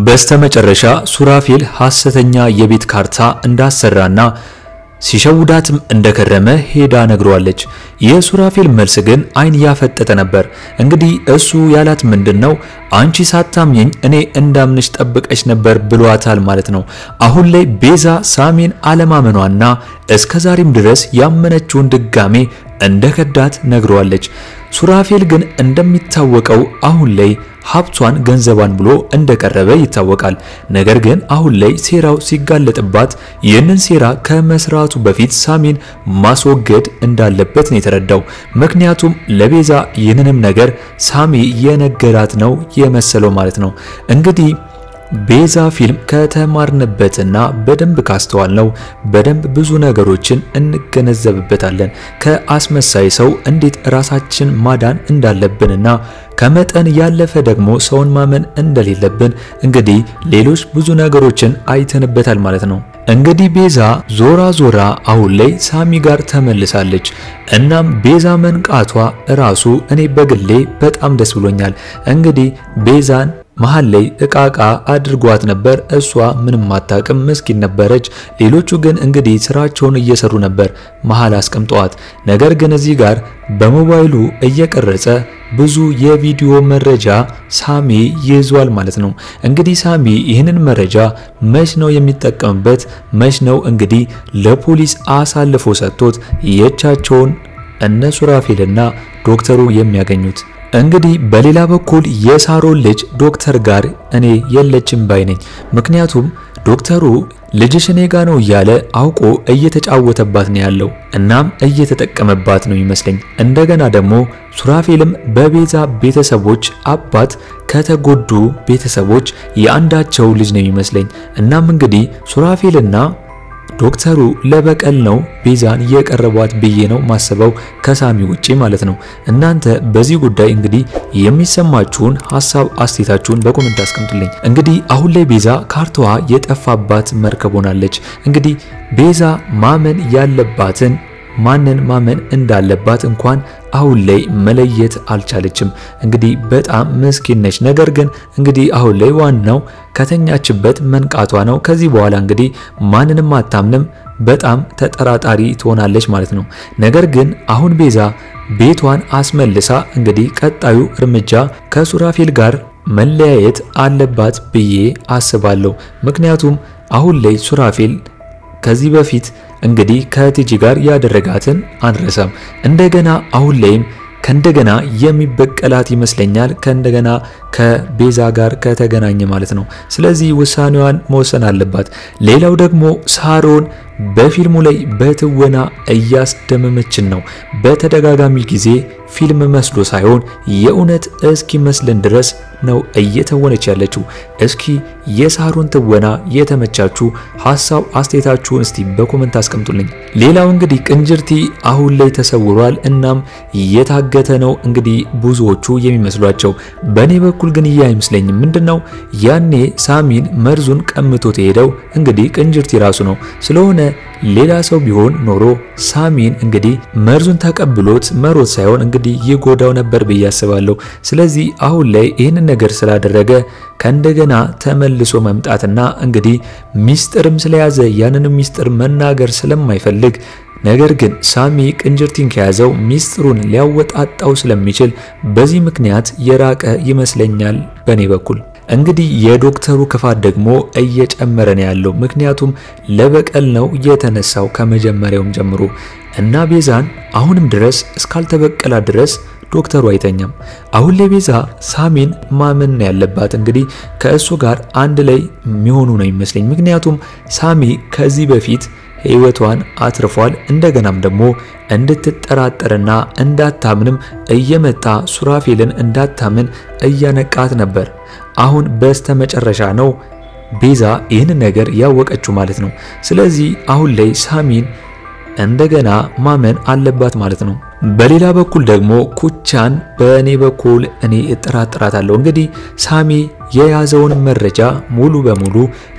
በስተመጨረሻ ሱራፌል ሐሰተኛ የቤት ካርታ እንዳሰራና ሲሸውዳትም እንደከረመ ሄዳ ነግሯለች። የሱራፌል መልስ ግን አይን ያፈጠጠ ነበር። እንግዲህ እሱ ያላት ምንድነው አንቺ ሳታምኚኝ እኔ እንዳምንሽ ጠብቀሽ ነበር ብሏታል ማለት ነው። አሁን ላይ ቤዛ ሳሚን አለማመኗና እስከዛሬም ድረስ ያመነችውን ድጋሜ እንደከዳት ነግሯለች። ሱራፌል ግን እንደሚታወቀው አሁን ላይ ሀብቷን ገንዘባን ብሎ እንደቀረበ ይታወቃል። ነገር ግን አሁን ላይ ሴራው ሲጋለጥባት ይህንን ሴራ ከመስራቱ በፊት ሳሚን ማስወገድ እንዳለበት ነው የተረዳው። ምክንያቱም ለቤዛ ይህንንም ነገር ሳሚ የነገራት ነው የመሰለው ማለት ነው። እንግዲህ ቤዛ ፊልም ከተማርንበትና በደንብ ካስተዋልነው በደንብ ብዙ ነገሮችን እንገነዘብበታለን። ከአስመሳይ ሰው እንዴት ራሳችን ማዳን እንዳለብንና ከመጠን ያለፈ ደግሞ ሰውን ማመን እንደሌለብን እንግዲህ ሌሎች ብዙ ነገሮችን አይተንበታል ማለት ነው። እንግዲህ ቤዛ ዞራ አሁን ላይ ሳሚ ጋር ተመልሳለች። እናም ቤዛ መንቃቷ ራሱ እኔ በግሌ በጣም ደስ ብሎኛል። እንግዲህ ቤዛን መሃል ላይ እቃቃ አድርጓት ነበር። እሷ ምንም አታውቅም፣ ምስኪን ነበረች። ሌሎቹ ግን እንግዲህ ስራቸውን እየሰሩ ነበር መሃል አስቀምጧት። ነገር ግን እዚህ ጋር በሞባይሉ እየቀረጸ ብዙ የቪዲዮ መረጃ ሳሚ ይዟል ማለት ነው። እንግዲህ ሳሚ ይህንን መረጃ መች ነው የሚጠቀምበት? መች ነው እንግዲህ ለፖሊስ አሳልፎ ሰጥቶት የቻቸውን እነ ሱራፌልና ዶክተሩ የሚያገኙት? እንግዲህ በሌላ በኩል የሳሮን ልጅ ዶክተር ጋር እኔ የለችም ባይነኝ። ምክንያቱም ዶክተሩ ልጅሽ እኔ ጋር ነው እያለ አውቆ እየተጫወተባት ነው ያለው። እናም እየተጠቀመባት ነው ይመስለኝ። እንደገና ደግሞ ሱራፌልም በቤዛ ቤተሰቦች አባት ከተጎዱ ቤተሰቦች የአንዳቸው ልጅ ነው ይመስለኝ። እናም እንግዲህ ሱራፌልና ዶክተሩ ለበቀል ነው ቤዛን የቀረቧት ብዬ ነው ማሰበው ከሳሚ ውጪ ማለት ነው። እናንተ በዚህ ጉዳይ እንግዲህ የሚሰማችሁን ሐሳብ አስተያየታችሁን በኮሜንት አስቀምጡልኝ። እንግዲህ አሁን ላይ ቤዛ ካርታዋ የጠፋባት መርከብ ሆናለች። እንግዲህ ቤዛ ማመን ያለባትን ማንን ማመን እንዳለባት እንኳን አሁን ላይ መለየት አልቻለችም። እንግዲህ በጣም ምስኪን ነች። ነገር ግን እንግዲህ አሁን ላይ ዋናው ከተኛችበት መንቃቷ ነው። ከዚህ በኋላ እንግዲህ ማንንም አታምንም፣ በጣም ተጠራጣሪ ትሆናለች ማለት ነው። ነገር ግን አሁን ቤዛ ቤቷን አስመልሳ እንግዲህ ቀጣዩ እርምጃ ከሱራፌል ጋር መለያየት አለባት ብዬ አስባለሁ። ምክንያቱም አሁን ላይ ሱራፌል ከዚህ በፊት እንግዲህ ከቲጂ ጋር ያደረጋትን አንረሳም። እንደገና አሁን ላይም ከእንደገና የሚበቀላት ይመስለኛል። ከእንደገና ከቤዛ ጋር ከተገናኘ ማለት ነው። ስለዚህ ውሳኔዋን መወሰን አለባት። ሌላው ደግሞ ሳሮን በፊልሙ ላይ በትወና እያስደመመችን ነው። በተደጋጋሚ ጊዜ ፊልም መስሎ ሳይሆን የእውነት እስኪመስልን ድረስ ነው እየተወነች ያለችው። እስኪ የሳሮን ትወና የተመቻችሁ ሐሳብ አስተያየታችሁን እስቲ በኮሜንት አስቀምጡልኝ። ሌላው እንግዲህ ቅንጅርቲ አሁን ላይ ተሰውሯል። እናም የታገተ ነው እንግዲህ ብዙዎቹ የሚመስሏቸው። በኔ በኩል ግን አይመስለኝም። ምንድነው ያኔ ሳሚን መርዙን ቀምቶት ሄደው እንግዲህ ቅንጅርቲ ራሱ ነው። ስለሆነ ሌላ ሰው ቢሆን ኖሮ ሳሚን እንግዲህ መርዙን ተቀብሎት መሮት ሳይሆን እንግዲህ ይጎዳው ነበር ብዬ አስባለሁ። ስለዚህ አሁን ላይ ይህንን ነገር ስላደረገ ከእንደገና ተመልሶ መምጣትና እንግዲህ ሚስጥርም ስለያዘ ያንን ሚስጥር መናገር ስለማይፈልግ ነገር ግን ሳሚ ቅንጅርቲን ከያዘው ሚስጥሩን ሊያወጣጣው ስለሚችል በዚህ ምክንያት የራቀ ይመስለኛል በኔ በኩል። እንግዲህ የዶክተሩ ክፋት ደግሞ እየጨመረ ነው ያለው። ምክንያቱም ለበቀል ነው የተነሳው ከመጀመሪያውም ጀምሮ እና ቤዛን አሁንም ድረስ እስካልተበቀላ ድረስ ዶክተሩ አይተኛም። አሁን ለቤዛ ሳሚን ማመን ያለባት እንግዲህ ከእሱ ጋር አንድ ላይ የሚሆኑ ነው ይመስለኝ። ምክንያቱም ሳሚ ከዚህ በፊት ህይወቷን አትርፏል። እንደገናም ደግሞ እንድትጠራጠርና እንዳታምንም እየመጣ ሱራፌልን እንዳታምን እያነቃት ነበር። አሁን በስተመጨረሻ ነው ቤዛ ይህን ነገር ያወቀችው ማለት ነው። ስለዚህ አሁን ላይ ሳሚን እንደገና ማመን አለባት ማለት ነው። በሌላ በኩል ደግሞ ኩቻን በእኔ በኩል እኔ እጠራጥራታለሁ። እንግዲህ ሳሚ የያዘውን መረጃ ሙሉ በሙሉ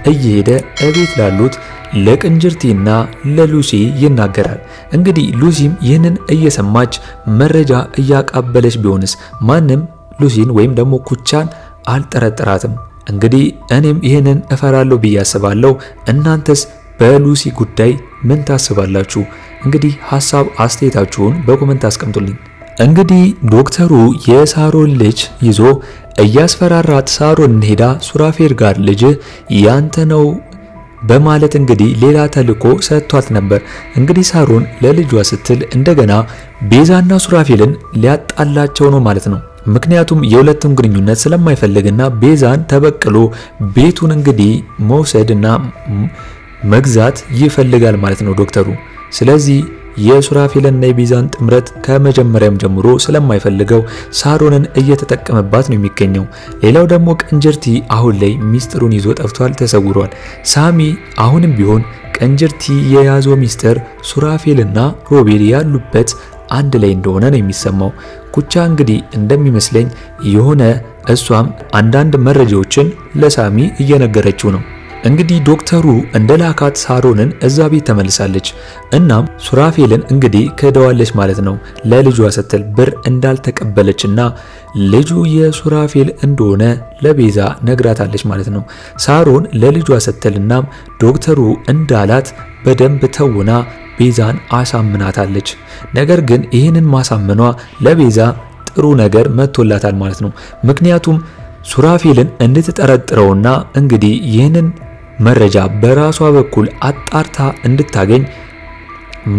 እየሄደ እቤት ላሉት ለቅንጅርቲና ለሉሲ ይናገራል። እንግዲህ ሉሲም ይህንን እየሰማች መረጃ እያቃበለች ቢሆንስ ማንም ሉሲን ወይም ደግሞ ኩቻን አልጠረጠራትም። እንግዲህ እኔም ይሄንን እፈራለሁ ብዬ አስባለሁ። እናንተስ በሉሲ ጉዳይ ምን ታስባላችሁ? እንግዲህ ሐሳብ አስተያየታችሁን በኮሜንት አስቀምጡልኝ። እንግዲህ ዶክተሩ የሳሮን ልጅ ይዞ እያስፈራራት ሳሮን ሄዳ ሱራፌል ጋር ልጅ ያንተ ነው በማለት እንግዲህ ሌላ ተልኮ ሰጥቷት ነበር። እንግዲህ ሳሮን ለልጇ ስትል እንደገና ቤዛና ሱራፌልን ሊያጣላቸው ነው ማለት ነው። ምክንያቱም የሁለቱም ግንኙነት ስለማይፈልግና ቤዛን ተበቅሎ ቤቱን እንግዲህ መውሰድና መግዛት ይፈልጋል ማለት ነው ዶክተሩ። ስለዚህ የሱራፌልና የቤዛን ጥምረት ከመጀመሪያም ጀምሮ ስለማይፈልገው ሳሮንን እየተጠቀመባት ነው የሚገኘው። ሌላው ደግሞ ቀንጀርቲ አሁን ላይ ሚስጥሩን ይዞ ጠፍቷል፣ ተሰውሯል። ሳሚ አሁንም ቢሆን ቀንጀርቲ የያዘው ሚስጥር ሱራፌልና ሮቤል ያሉበት አንድ ላይ እንደሆነ ነው የሚሰማው። ኩቻ እንግዲህ እንደሚመስለኝ የሆነ እሷም አንዳንድ መረጃዎችን ለሳሚ እየነገረችው ነው። እንግዲህ ዶክተሩ እንደላካት ሳሮንን እዛ ቤት ተመልሳለች። እናም ሱራፌልን እንግዲህ ከደዋለች ማለት ነው። ለልጇ ስትል ብር እንዳልተቀበለችና ልጁ የሱራፌል እንደሆነ ለቤዛ ነግራታለች ማለት ነው። ሳሮን ለልጇ ስትልና ዶክተሩ እንዳላት በደንብ ተውና ቤዛን አሳምናታለች። ነገር ግን ይህንን ማሳመኗ ለቤዛ ጥሩ ነገር መጥቶላታል ማለት ነው። ምክንያቱም ሱራፌልን እንድትጠረጥረውና እንግዲህ ይህንን መረጃ በራሷ በኩል አጣርታ እንድታገኝ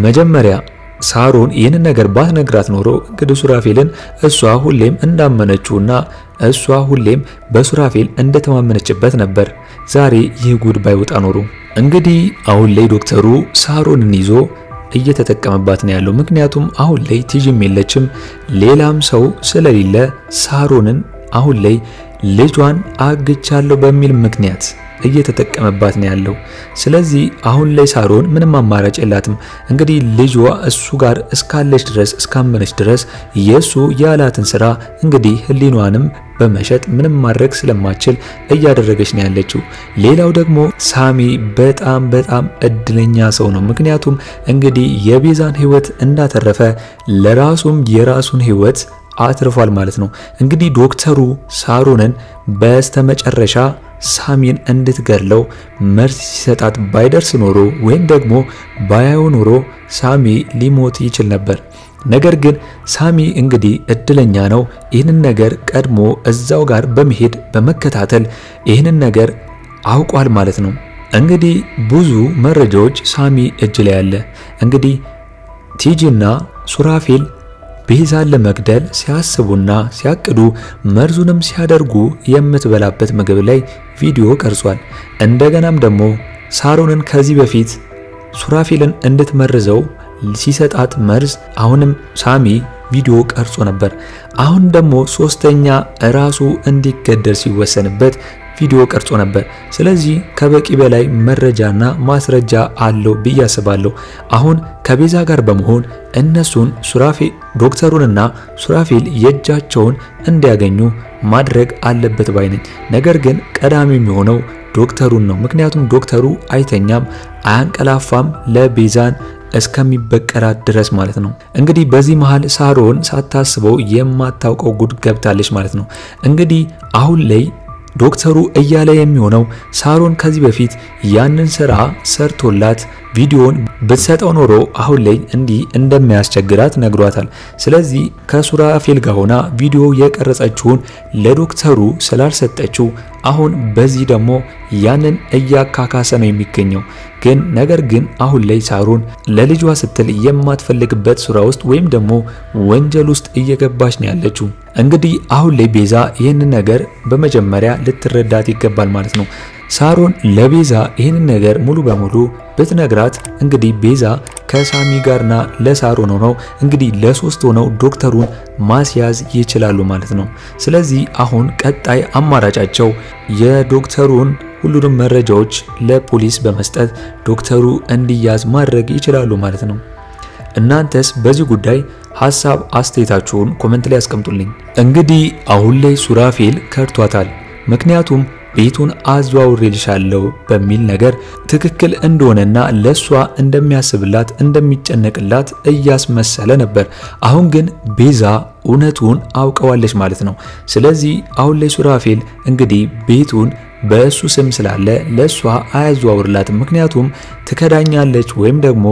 መጀመሪያ ሳሮን ይህንን ነገር ባትነግራት ኖሮ እንግዲህ ሱራፌልን እሷ ሁሌም እንዳመነችውና እሷ ሁሌም በሱራፌል እንደተማመነችበት ነበር። ዛሬ ይህ ጉድ ባይወጣ ኖሮ እንግዲህ አሁን ላይ ዶክተሩ ሳሮንን ይዞ እየተጠቀመባት ነው ያለው። ምክንያቱም አሁን ላይ ቲጂም የለችም፣ ሌላም ሰው ስለሌለ ሳሮንን አሁን ላይ ልጇን አግቻለሁ በሚል ምክንያት እየተጠቀመባት ነው ያለው። ስለዚህ አሁን ላይ ሳሮን ምንም አማራጭ የላትም። እንግዲህ ልጇ እሱ ጋር እስካለች ድረስ እስካመነች ድረስ የሱ ያላትን ስራ እንግዲህ ህሊኗንም በመሸጥ ምንም ማድረግ ስለማትችል እያደረገች ነው ያለችው። ሌላው ደግሞ ሳሚ በጣም እድለኛ ሰው ነው። ምክንያቱም እንግዲህ የቤዛን ህይወት እንዳተረፈ ለራሱም የራሱን ህይወት አትርፏል ማለት ነው። እንግዲህ ዶክተሩ ሳሮንን በስተመጨረሻ ሳሚን እንድትገድለው መርስ ሲሰጣት ባይደርስ ኖሮ ወይም ደግሞ ባያው ኖሮ ሳሚ ሊሞት ይችል ነበር። ነገር ግን ሳሚ እንግዲህ እድለኛ ነው። ይህንን ነገር ቀድሞ እዛው ጋር በመሄድ በመከታተል ይህንን ነገር አውቋል ማለት ነው። እንግዲህ ብዙ መረጃዎች ሳሚ እጅ ላይ አለ። እንግዲህ ቲጂና ሱራፌል ቤዛን ለመግደል ሲያስቡና ሲያቅዱ መርዙንም ሲያደርጉ የምትበላበት ምግብ ላይ ቪዲዮ ቀርጿል። እንደገናም ደግሞ ሳሮንን ከዚህ በፊት ሱራፌልን እንድትመርዘው ሲሰጣት መርዝ አሁንም ሳሚ ቪዲዮ ቀርጾ ነበር። አሁን ደግሞ ሶስተኛ ራሱ እንዲገደል ሲወሰንበት ቪዲዮ ቀርጾ ነበር። ስለዚህ ከበቂ በላይ መረጃና ማስረጃ አለው ብዬ አስባለሁ። አሁን ከቤዛ ጋር በመሆን እነሱን ሱራፌል ዶክተሩንና ሱራፌል የእጃቸውን እንዲያገኙ ማድረግ አለበት ባይ ነኝ። ነገር ግን ቀዳሚ የሚሆነው ዶክተሩን ነው። ምክንያቱም ዶክተሩ አይተኛም አያንቀላፋም ለቤዛን እስከሚበቀራት ድረስ ማለት ነው። እንግዲህ በዚህ መሃል ሳሮን ሳታስበው የማታውቀው ጉድ ገብታለች ማለት ነው። እንግዲህ አሁን ላይ ዶክተሩ እያለ የሚሆነው ሳሮን ከዚህ በፊት ያንን ስራ ሰርቶላት ቪዲዮን ብትሰጠው ኖሮ አሁን ላይ እንዲህ እንደሚያስቸግራት ነግሯታል። ስለዚህ ከሱራፌል ጋር ሆና ቪዲዮ የቀረጸችውን ለዶክተሩ ስላልሰጠችው አሁን በዚህ ደግሞ ያንን እያካካሰ ነው የሚገኘው። ነገር ግን አሁን ላይ ሳሮን ለልጇ ስትል የማትፈልግበት ስራ ውስጥ ወይም ደግሞ ወንጀል ውስጥ እየገባች ነው ያለችው። እንግዲህ አሁን ላይ ቤዛ ይህንን ነገር በመጀመሪያ ልትረዳት ይገባል ማለት ነው። ሳሮን ለቤዛ ይህንን ነገር ሙሉ በሙሉ ብትነግራት እንግዲህ ቤዛ ከሳሚ ጋርና ለሳሮን ሆነው እንግዲህ ለሶስት ሆነው ዶክተሩን ማስያዝ ይችላሉ ማለት ነው። ስለዚህ አሁን ቀጣይ አማራጫቸው የዶክተሩን ሁሉንም መረጃዎች ለፖሊስ በመስጠት ዶክተሩ እንዲያዝ ማድረግ ይችላሉ ማለት ነው። እናንተስ በዚህ ጉዳይ ሐሳብ አስተያየታችሁን ኮሜንት ላይ አስቀምጡልኝ። እንግዲህ አሁን ላይ ሱራፌል ከርቷታል። ምክንያቱም ቤቱን አዘዋውሬልሻለሁ በሚል ነገር ትክክል እንደሆነና ለሷ እንደሚያስብላት እንደሚጨነቅላት እያስመሰለ ነበር። አሁን ግን ቤዛ እውነቱን አውቀዋለች ማለት ነው። ስለዚህ አሁን ላይ ሱራፌል እንግዲህ ቤቱን በእሱ ስም ስላለ ለሷ አያዘዋውርላትም። ምክንያቱም ትከዳኛለች ወይም ደግሞ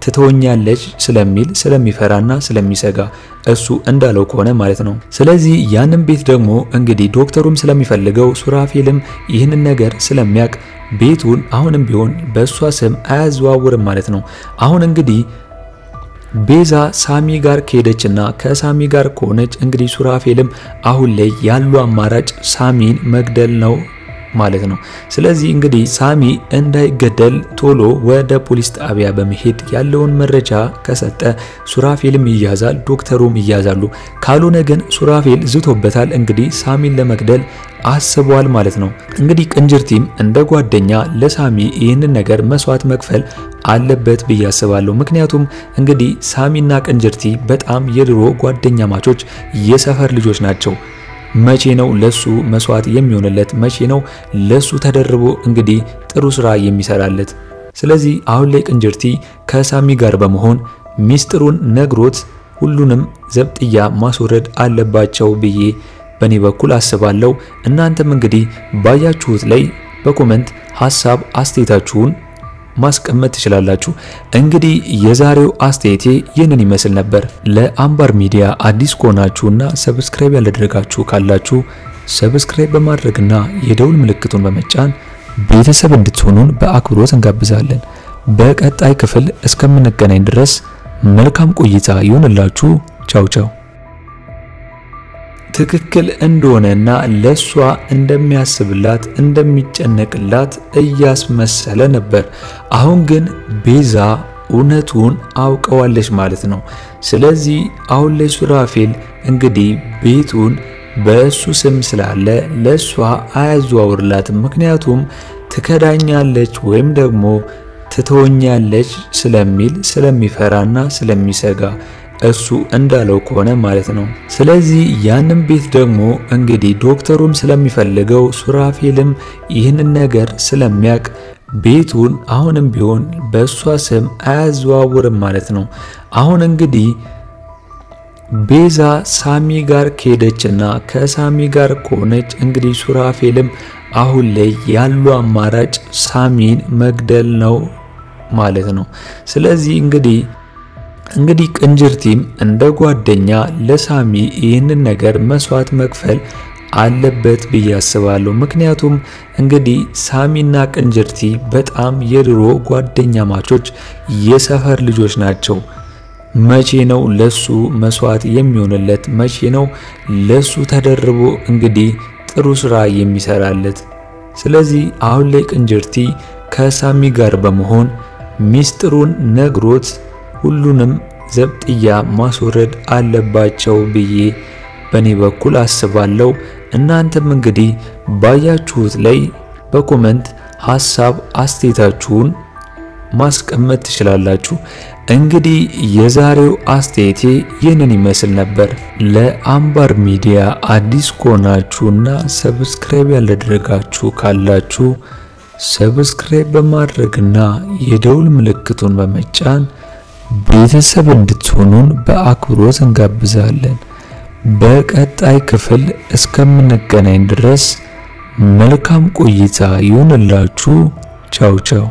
ትተወኛለች ስለሚል ስለሚፈራና ስለሚሰጋ እሱ እንዳለው ከሆነ ማለት ነው። ስለዚህ ያንን ቤት ደግሞ እንግዲህ ዶክተሩም ስለሚፈልገው ሱራፌልም ይህንን ነገር ስለሚያቅ ቤቱን አሁንም ቢሆን በእሷ ስም አያዘዋውርም ማለት ነው። አሁን እንግዲህ ቤዛ ሳሚ ጋር ከሄደችና ከሳሚ ጋር ከሆነች እንግዲህ ሱራፌልም አሁን ላይ ያለው አማራጭ ሳሚን መግደል ነው ማለት ነው። ስለዚህ እንግዲህ ሳሚ እንዳይገደል ቶሎ ወደ ፖሊስ ጣቢያ በመሄድ ያለውን መረጃ ከሰጠ ሱራፌልም ይያዛል፣ ዶክተሩም ይያዛሉ። ካልሆነ ግን ሱራፌል ዝቶበታል፣ እንግዲህ ሳሚን ለመግደል አስቧል ማለት ነው። እንግዲህ ቅንጅርቲም እንደ ጓደኛ ለሳሚ ይህንን ነገር መስዋዕት መክፈል አለበት ብዬ አስባለሁ። ምክንያቱም እንግዲህ ሳሚና ቅንጅርቲ በጣም የድሮ ጓደኛ ማቾች የሰፈር ልጆች ናቸው። መቼ ነው ለሱ መስዋዕት የሚሆንለት? መቼ ነው ለሱ ተደርቦ እንግዲህ ጥሩ ስራ የሚሰራለት? ስለዚህ አሁን ላይ ቅንጅርቲ ከሳሚ ጋር በመሆን ሚስጥሩን ነግሮት ሁሉንም ዘብጥያ ማስወረድ አለባቸው ብዬ በኔ በኩል አስባለሁ። እናንተም እንግዲህ ባያችሁት ላይ በኮሜንት ሐሳብ አስተያየታችሁን ማስቀመጥ ትችላላችሁ። እንግዲህ የዛሬው አስተያየቴ ይህንን ይመስል ነበር። ለአምባር ሚዲያ አዲስ ከሆናችሁና ሰብስክራይብ ያላደረጋችሁ ካላችሁ ሰብስክራይብ በማድረግና የደውል ምልክቱን በመጫን ቤተሰብ እንድትሆኑን በአክብሮት እንጋብዛለን። በቀጣይ ክፍል እስከምንገናኝ ድረስ መልካም ቆይታ ይሁንላችሁ። ቻው ቻው። ትክክል እንደሆነና ለሷ እንደሚያስብላት እንደሚጨነቅላት እያስመሰለ ነበር። አሁን ግን ቤዛ እውነቱን አውቀዋለች ማለት ነው። ስለዚህ አሁን ላይ ሱራፌል እንግዲህ ቤቱን በእሱ ስም ስላለ ለሷ አያዘዋውርላትም። ምክንያቱም ትከዳኛለች ወይም ደግሞ ትተወኛለች ስለሚል ስለሚፈራና ስለሚሰጋ እሱ እንዳለው ከሆነ ማለት ነው። ስለዚህ ያንን ቤት ደግሞ እንግዲህ ዶክተሩም ስለሚፈልገው ሱራፌልም ይህንን ነገር ስለሚያቅ ቤቱን አሁንም ቢሆን በእሷ ስም አያዘዋውርም ማለት ነው። አሁን እንግዲህ ቤዛ ሳሚ ጋር ከሄደችና ከሳሚ ጋር ከሆነች እንግዲህ ሱራፌልም አሁን ላይ ያለው አማራጭ ሳሚን መግደል ነው ማለት ነው። ስለዚህ እንግዲህ ቅንጅርቲም እንደ ጓደኛ ለሳሚ ይህንን ነገር መስዋዕት መክፈል አለበት ብዬ አስባለሁ። ምክንያቱም እንግዲህ ሳሚና ቅንጅርቲ በጣም የድሮ ጓደኛ ማቾች የሰፈር ልጆች ናቸው። መቼ ነው ለሱ መስዋዕት የሚሆንለት? መቼ ነው ለሱ ተደርቦ እንግዲህ ጥሩ ስራ የሚሰራለት? ስለዚህ አሁን ላይ ቅንጅርቲ ከሳሚ ጋር በመሆን ሚስጥሩን ነግሮት ሁሉንም ዘብጥያ ማስወረድ አለባቸው ብዬ በኔ በኩል አስባለሁ። እናንተም እንግዲህ ባያችሁት ላይ በኮሜንት ሐሳብ አስተያየታችሁን ማስቀመጥ ትችላላችሁ። እንግዲህ የዛሬው አስተያየቴ ይህንን ይመስል ነበር። ለአምባር ሚዲያ አዲስ ከሆናችሁና ሰብስክራይብ ያላደረጋችሁ ካላችሁ ሰብስክራይብ በማድረግና የደውል ምልክቱን በመጫን ቤተሰብ እንድትሆኑን በአክብሮት እንጋብዛለን። በቀጣይ ክፍል እስከምንገናኝ ድረስ መልካም ቆይታ ይሁንላችሁ። ቻው ቻው።